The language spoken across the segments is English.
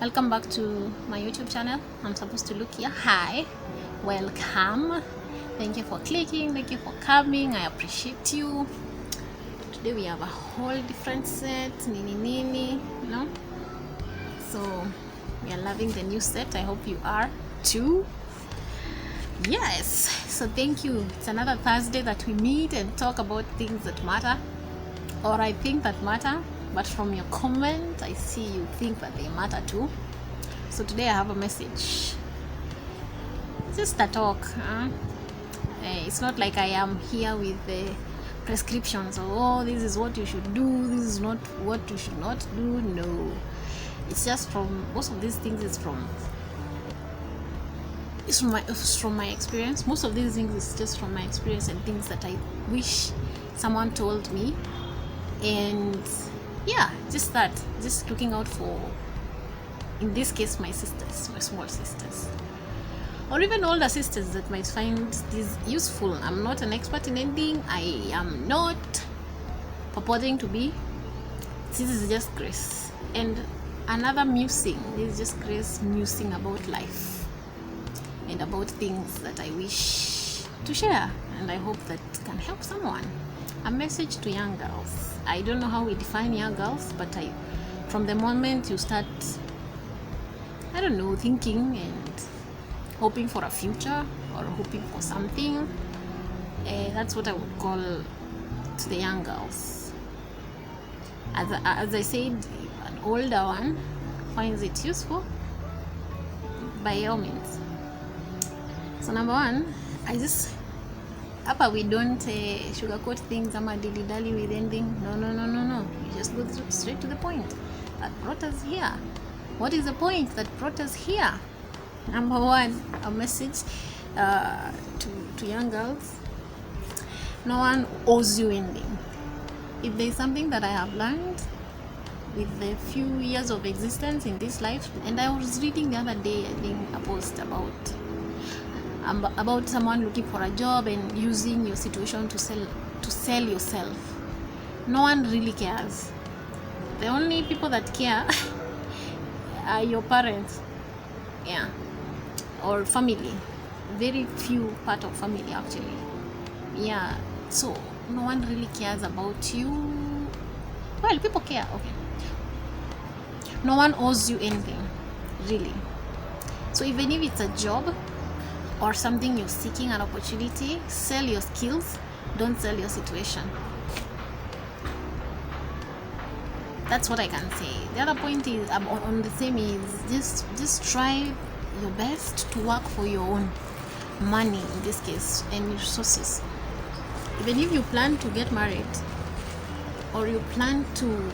Welcome back to my YouTube channel. I'm supposed to look here. Hi, welcome. Thank you for clicking, thank you for coming. I appreciate you. Today we have a whole different set, nini, you know. So we are loving the new set. I hope you are too. Yes, so thank you. It's another Thursday that we meet and talk about things that matter, or I think that matter. But from your comment, I see you think that they matter too. So today I have a message. Just a talk. It's not like I am here with the prescriptions of, oh, this is what you should do, this is not what you should not do. No. It's just from, most of these things is from my experience. Most of these things is just from my experience and things that I wish someone told me. And yeah, just looking out for, in this case, my sisters, my small sisters, or even older sisters that might find this useful. I'm not an expert in anything. I am not purporting to be. This is just Grace and another musing. This is just Grace musing about life and about things that I wish to share, and I hope that can help someone. A message to young girls. I don't know how we define young girls, but from the moment you start, I don't know, thinking and hoping for a future or hoping for something, that's what I would call to the young girls. As I said, an older one finds it useful, by all means. So number one, we don't sugarcoat things or dilly-dally with anything. No. You just go straight to the point. That brought us here. What is the point that brought us here? Number one, a message to young girls. No one owes you anything. If there's something that I have learned with the few years of existence in this life, and I was reading the other day, I think, a post about someone looking for a job and using your situation to sell yourself. No one really cares. The only people that care are your parents, yeah, or family. Very few part of family actually, yeah. So no one really cares about you. Well, people care, okay. No one owes you anything, really. So even if it's a job or something you're seeking, an opportunity, sell your skills, don't sell your situation. That's what I can say. The other point is on the same is just try your best to work for your own money in this case and resources. Even if you plan to get married or you plan to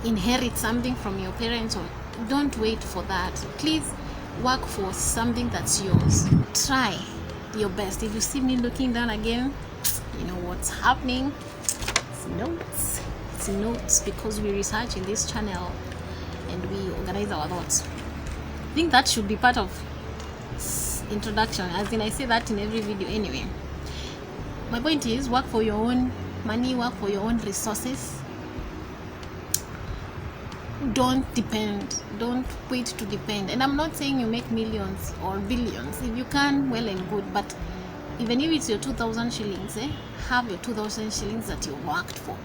inherit something from your parents, or don't wait for that. Please work for something that's yours. Try your best. If you see me looking down again, you know what's happening. It's notes because we research in this channel and we organize our thoughts. I think that should be part of introduction, as in I say that in every video anyway. My point is, work for your own money, work for your own resources. Don't wait to depend. And I'm not saying you make millions or billions. If you can, well and good, but even if it's your 2,000 shillings, have your 2,000 shillings that you worked for.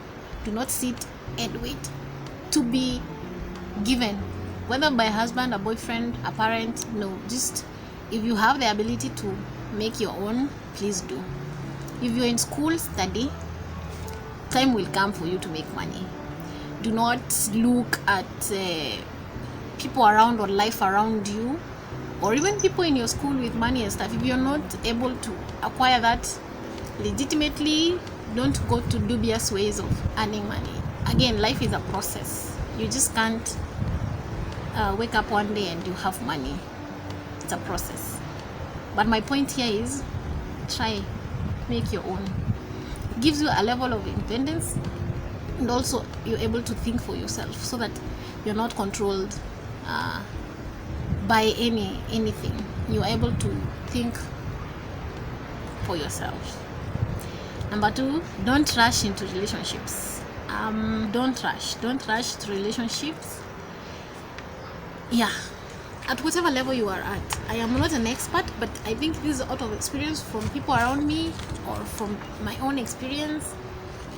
Do not sit and wait to be given, whether by a husband, a boyfriend, a parent. No, just if you have the ability to make your own, please do. If you're in school, study. Time will come for you to make money. Do not look at people around or life around you, or even people in your school with money and stuff. If you're not able to acquire that legitimately, don't go to dubious ways of earning money. Again, life is a process. You just can't wake up one day and you have money. It's a process. But my point here is, try, make your own. It gives you a level of independence, and also you're able to think for yourself, so that you're not controlled by anything. You're able to think for yourself. Number two, don't rush into relationships. Don't rush to relationships. yeah, at whatever level you are at. I am not an expert, but I think this is out of experience from people around me or from my own experience.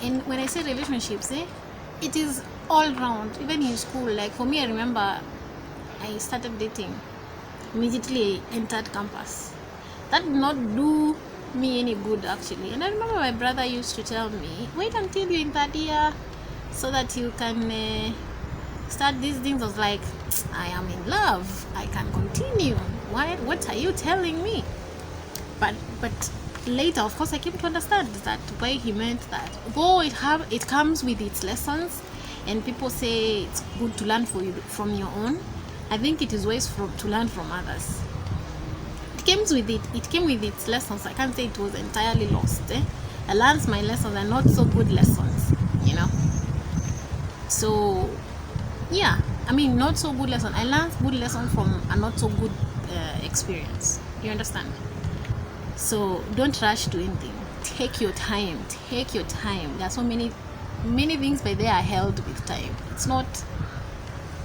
And when I say relationships, it is all round, even in school. Like for me, I remember I started dating immediately I entered campus. That did not do me any good actually. And I remember my brother used to tell me, wait until you're in third year so that you can start these things. I was like, I am in love, I can continue. What are you telling me? But later, of course, I came to understand that why he meant that. Though it comes with its lessons, and people say it's good to learn from your own, I think it is wise to learn from others. It came with its lessons. I can't say it was entirely lost. I learned my lessons and not so good lessons, you know. So yeah, I mean, not so good lesson. I learned good lesson from a not so good experience. You understand? So don't rush to anything. Take your time. There are so many things by there are held with time. It's not,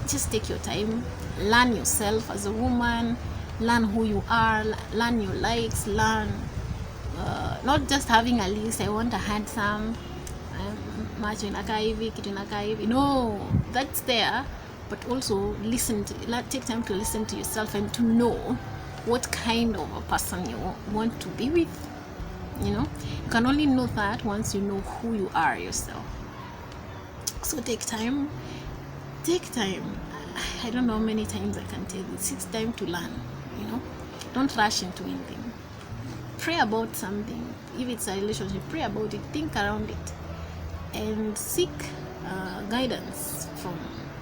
just take your time. Learn yourself as a woman. Learn who you are. Learn your likes. Learn not just having a list. I want a handsome macho inakaa hivi, kitu inakaa hivi. No, that's there, but also take time to listen to yourself and to know what kind of a person you want to be with. You know, you can only know that once you know who you are yourself. So take time. I don't know how many times I can tell you. It's time to learn. You know, don't rush into anything. Pray about something. If it's a relationship, pray about it. Think around it, and seek guidance from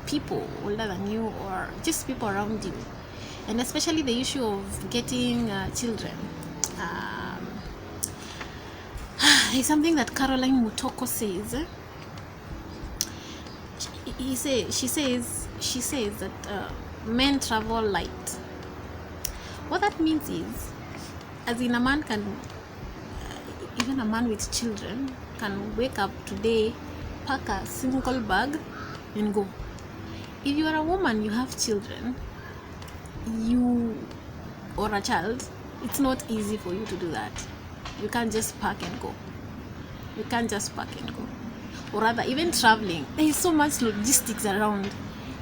people older than you or just people around you. And especially the issue of getting children is something that Caroline Mutoko says. She says that men travel light. What that means is, as in a man can, even a man with children can wake up today, pack a single bag and go. If you are a woman, you have children, or a child, it's not easy for you to do that. You can't just pack and go. Or rather, even traveling, there is so much logistics around.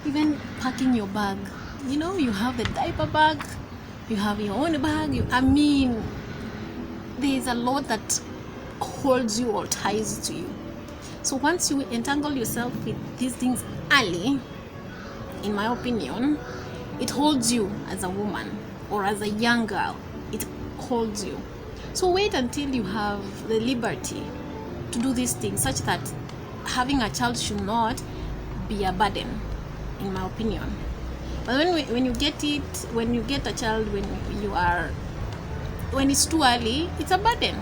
Even packing your bag, you know, you have the diaper bag, you have your own bag. There is a lot that holds you or ties to you. So once you entangle yourself with these things early, in my opinion, it holds you as a woman or as a young girl. It holds you. So wait until you have the liberty to do these things, such that having a child should not be a burden, in my opinion. But when you get a child when it's too early, it's a burden.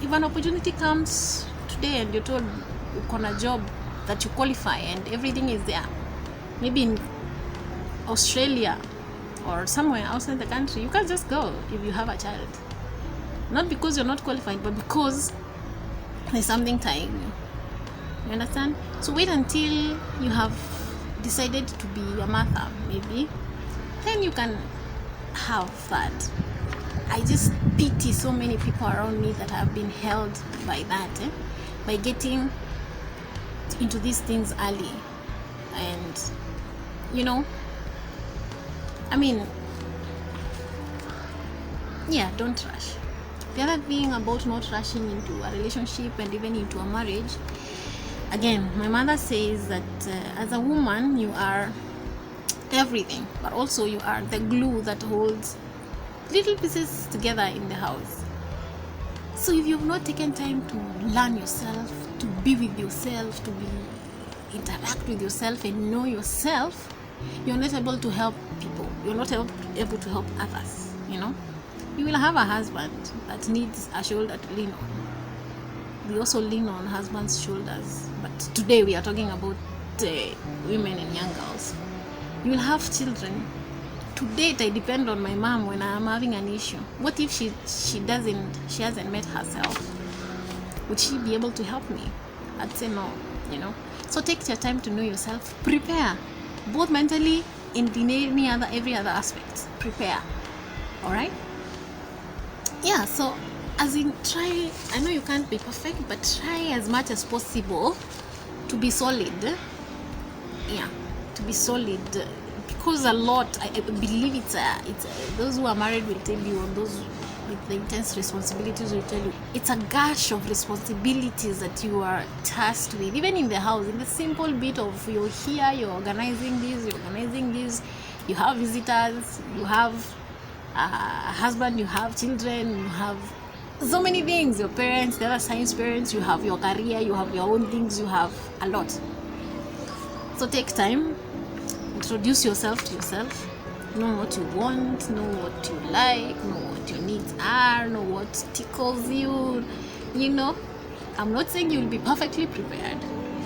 If an opportunity comes today and you're told you're on a job that you qualify and everything is there, maybe in Australia or somewhere outside the country, you can't just go if you have a child. Not because you're not qualified, but because there's something tying you. You understand? So wait until you have decided to be a mother, maybe. Then you can have that. I just pity so many people around me that have been held by that, by getting into these things early. And, you know, I mean, yeah, don't rush. The other thing about not rushing into a relationship and even into a marriage, again, my mother says that as a woman, you are everything, but also you are the glue that holds little pieces together in the house. So if you've not taken time to learn yourself, to be with yourself, interact with yourself and know yourself, you're not able to help people. You're not able to help others, you know. You will have a husband that needs a shoulder to lean on. We also lean on husbands' shoulders. But today we are talking about women and young girls. You will have children. To date, I depend on my mom when I am having an issue. What if she hasn't met herself? Would she be able to help me? I'd say no, you know. So take your time to know yourself. Prepare, both mentally and in every other aspect. Prepare. All right. Yeah. So as in, try. I know you can't be perfect, but try as much as possible to be solid. Yeah, to be solid, because a lot, I believe it's those who are married will tell you, or those with the intense responsibilities will tell you, it's a gush of responsibilities that you are tasked with, even in the house, in the simple bit of you're here, you're organizing this, you have visitors, you have a husband, you have children, you have so many things, your parents, the other science parents, you have your career, you have your own things, you have a lot. So take time, introduce yourself to yourself, know what you want, know what you like, know what your needs are, know what tickles you. I'm not saying you'll be perfectly prepared,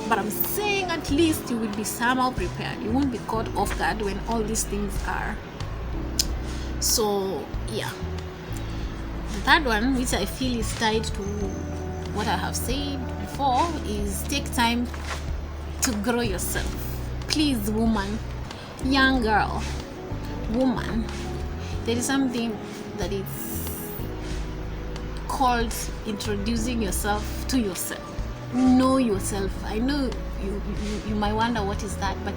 but I'm saying at least you will be somehow prepared. You won't be caught off guard when all these things are. So yeah, the third one, which I feel is tied to what I have said before, is take time to grow yourself. Please, woman, young girl, woman, there is something that is called introducing yourself to yourself. Know yourself. I know you might wonder what is that, but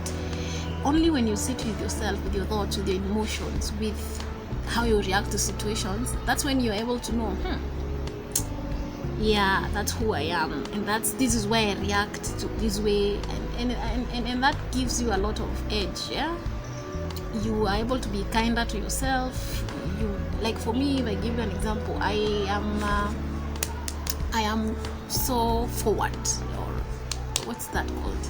only when you sit with yourself, with your thoughts, with your emotions, with how you react to situations, that's when you're able to know, yeah, that's who I am, and this is why I react to this way, and that gives you a lot of edge. Yeah, you are able to be kinder to yourself. Like for me, if I give you an example, I am so forward, or what's that called?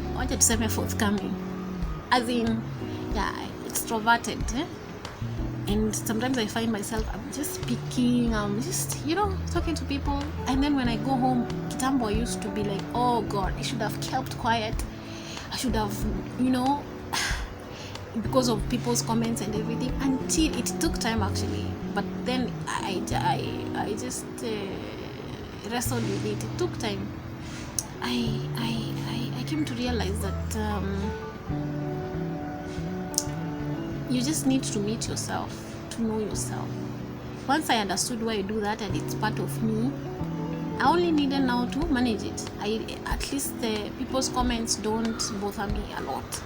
I wanted to say forthcoming, as in, yeah, extroverted. And sometimes I find myself, I'm just speaking, I'm just, talking to people. And then when I go home, kitambo, I used to be like, oh God, I should have kept quiet. I should have, because of people's comments and everything, until it took time actually. But then I just wrestled with it. It took time. I came to realize that you just need to meet yourself, to know yourself. Once I understood why I do that, and it's part of me, I only needed now to manage it. At least the people's comments don't bother me a lot,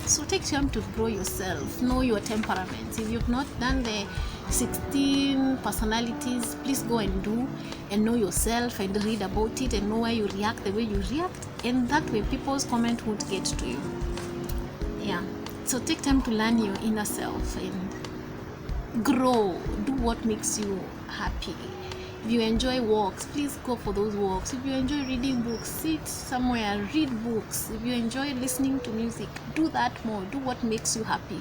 So take time to grow yourself, know your temperaments. If you've not done the 16 personalities, please go and do, and know yourself and read about it and know why you react the way you react, and that way people's comment won't get to you. Yeah. So take time to learn your inner self and grow. Do what makes you happy. If you enjoy walks, please go for those walks. If you enjoy reading books, sit somewhere, read books. If you enjoy listening to music, do that more. Do what makes you happy.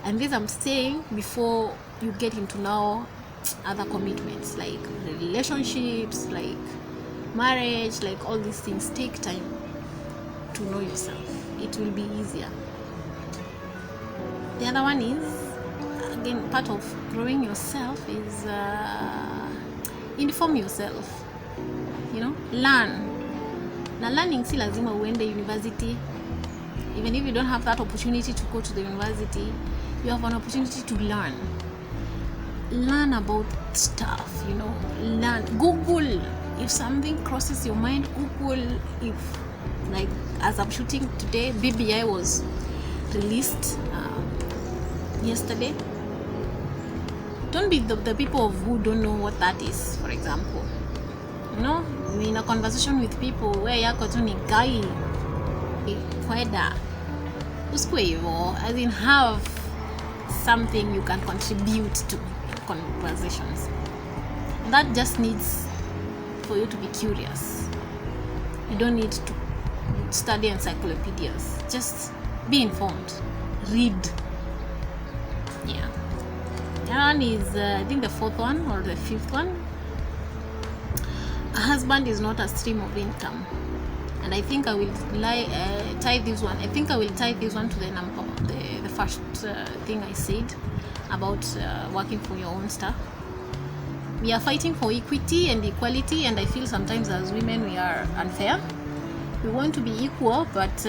And this I'm saying before you get into now other commitments, like relationships, like marriage, like all these things. Take time to know yourself. It will be easier. The other one is, again, part of growing yourself is inform yourself. Learn. Now, learning si lazima uende university. Even if you don't have that opportunity to go to the university, you have an opportunity to learn. Learn about stuff. Learn. Google. If something crosses your mind, Google. If, like, as I'm shooting today, BBI was released yesterday. Don't be the people who don't know what that is. For example, in a conversation with people where yako tu ni gai kweda usikwe hivyo, as in have something you can contribute to conversations. That just needs for you to be curious. You don't need to study encyclopedias. Just be informed. Read. Yeah. That one is, I think, the fourth one or the fifth one. A husband is not a stream of income, and I think I will tie this one. I think I will tie this one to the first thing I said about working for your own stuff. We are fighting for equity and equality, and I feel sometimes as women we are unfair. We want to be equal, but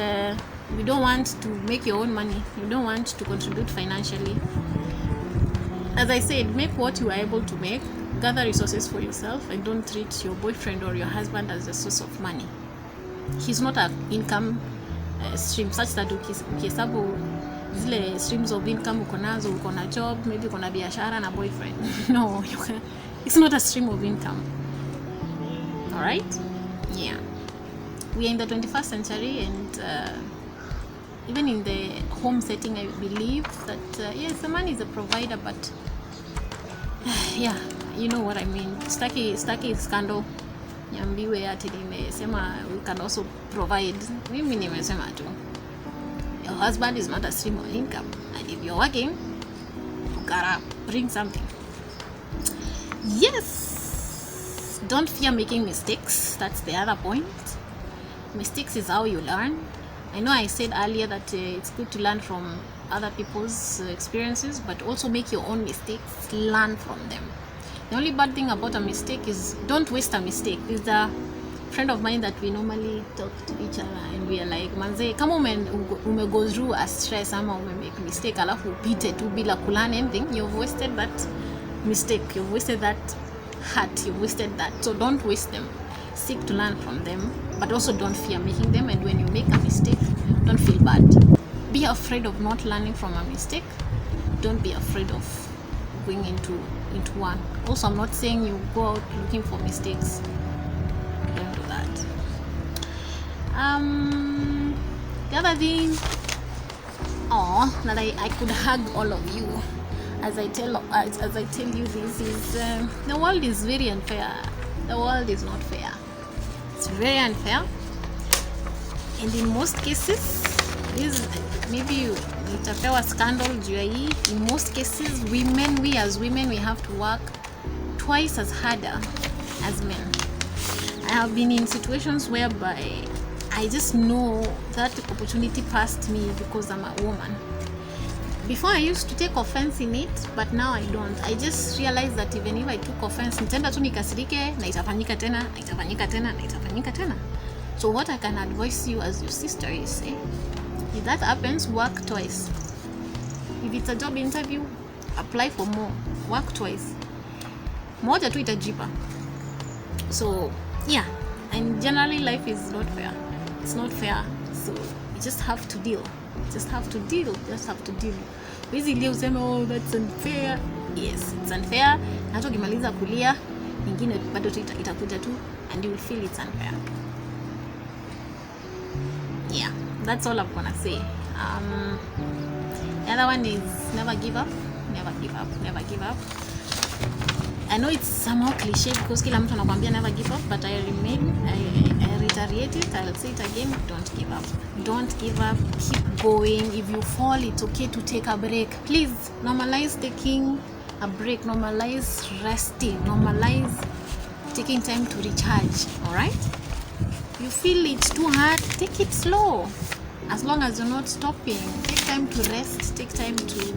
You don't want to make your own money. You don't want to contribute financially. As I said, make what you are able to make. Gather resources for yourself, and don't treat your boyfriend or your husband as a source of money. He's not an income stream such that ukihesabu zile streams of income uko nazo, uko na job, maybe uko na biashara na boyfriend. No, it's not a stream of income. All right? Yeah. We are in the 21st century, and even in the home setting, I believe that yes, the man is a provider, but yeah, you know what I mean. Staki scandal niambiwe ati nimesema we can also provide. Mimi nimesema tu, your husband is not a stream of income, and if you're working, you gotta bring something. Yes, don't fear making mistakes. That's the other point. Mistakes is how you learn. I know I said earlier that it's good to learn from other people's experiences, but also make your own mistakes, learn from them. The only bad thing about a mistake is don't waste a mistake. There's a friend of mine that we normally talk to each other, and we are like, manze, kama ume go through a stress ama ume make mistake alafu upite tu bila kulearn anything, you've wasted that mistake, you've wasted that hurt, you've wasted that. So don't waste them. Seek to learn from them, but also don't fear making them. And when you make a mistake, don't feel bad. Be afraid of not learning from a mistake. Don't be afraid of going into one. Also, I'm not saying you go out looking for mistakes. Don't do that. The other thing, that I could hug all of you as I tell you this is the world is very unfair. The world is not fair. It's very unfair, and in most cases, this maybe itapewa scandal juu ya hii. In most cases, we as women, we have to work twice as harder as men. I have been in situations whereby I just know that opportunity passed me because I'm a woman. Before I used to take offense in it, but now I don't. I just realized that even if I took offense, nitaenda tu nikasirike na itafanyika tena, na itafanyika tena, na itafanyika tena. So what I can advise you as your sister is, if that happens, work twice. If it's a job interview, apply for more. Work twice. Moja tu itajipa. So yeah, and generally life is not fair. It's not fair. So you just have to deal. Just have to deal. Basically useme, oh, that's unfair. Yes, it's unfair. Na hata ukimaliza kulia, nyingine bado itakuja tu, and you will feel it's unfair. Yeah, that's all I'm gonna say. The other one is never give up. Never give up. Never give up. I know it's somehow cliche because kila mtu anakuambia never give up, but I reiterate it. I'll say it again. Don't give up. Don't give up. Keep going. If you fall, it's okay to take a break. Please normalize taking a break. Normalize resting. Normalize taking time to recharge. All right? You feel it's too hard, take it slow. As long as you're not stopping, take time to rest. Take time to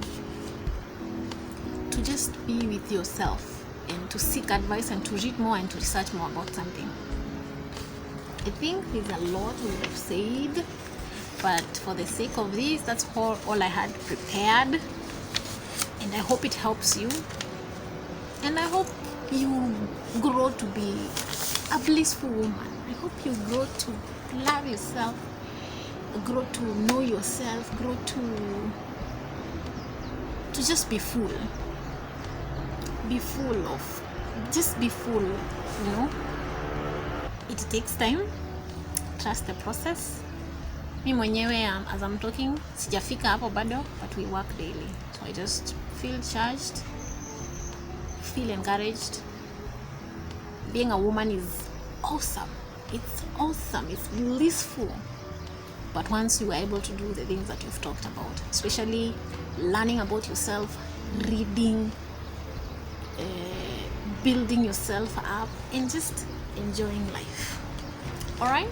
just be with yourself, and to seek advice, and to read more, and to research more about something. I think there's a lot we have said, but for the sake of this, that's all I had prepared, and I hope it helps you, and I hope you grow to be a blissful woman. I hope you grow to love yourself, grow to know yourself, grow to just be full. Just be full, you know. It takes time. Trust the process. Mi mwenyewe, as I'm talking, sijafika hapo bado, but we work daily. So I just feel charged, feel encouraged. Being a woman is awesome. It's awesome. It's blissful. But once you are able to do the things that we've talked about, especially learning about yourself, reading, building yourself up, and just enjoying life. All right?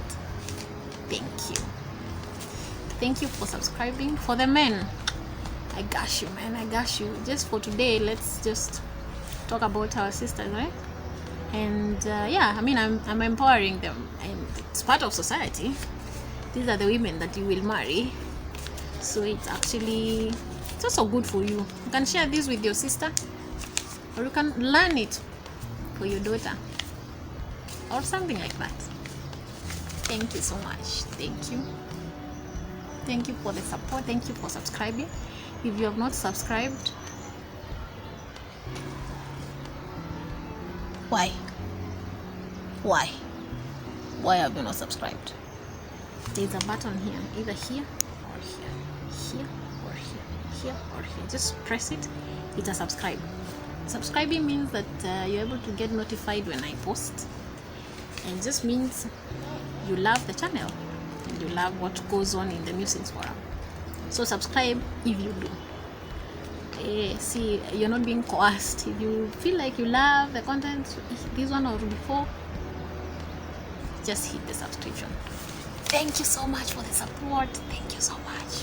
Thank you for subscribing. For the men, I got you, man. I got you. Just for today, let's just talk about our sisters, right? And yeah, I mean, I'm empowering them, and it's part of society. these are the women that you will marry. So it's also good for you. You can share this with your sister, or you can learn it for your daughter or something like that. Thank you so much. Thank you for the support. Thank you for subscribing. If you have not subscribed, why have you not subscribed? There's a button here, either here or here or here or here. Just press it. It's a subscribe. Subscribing means that you're able to get notified when I post, and just means you love the channel and you love what goes on in the musings forum. So subscribe if you do. See, you're not being coerced. If you feel like you love the content, this one or before, just hit the subscription. Thank you so much for the support. Thank you so much.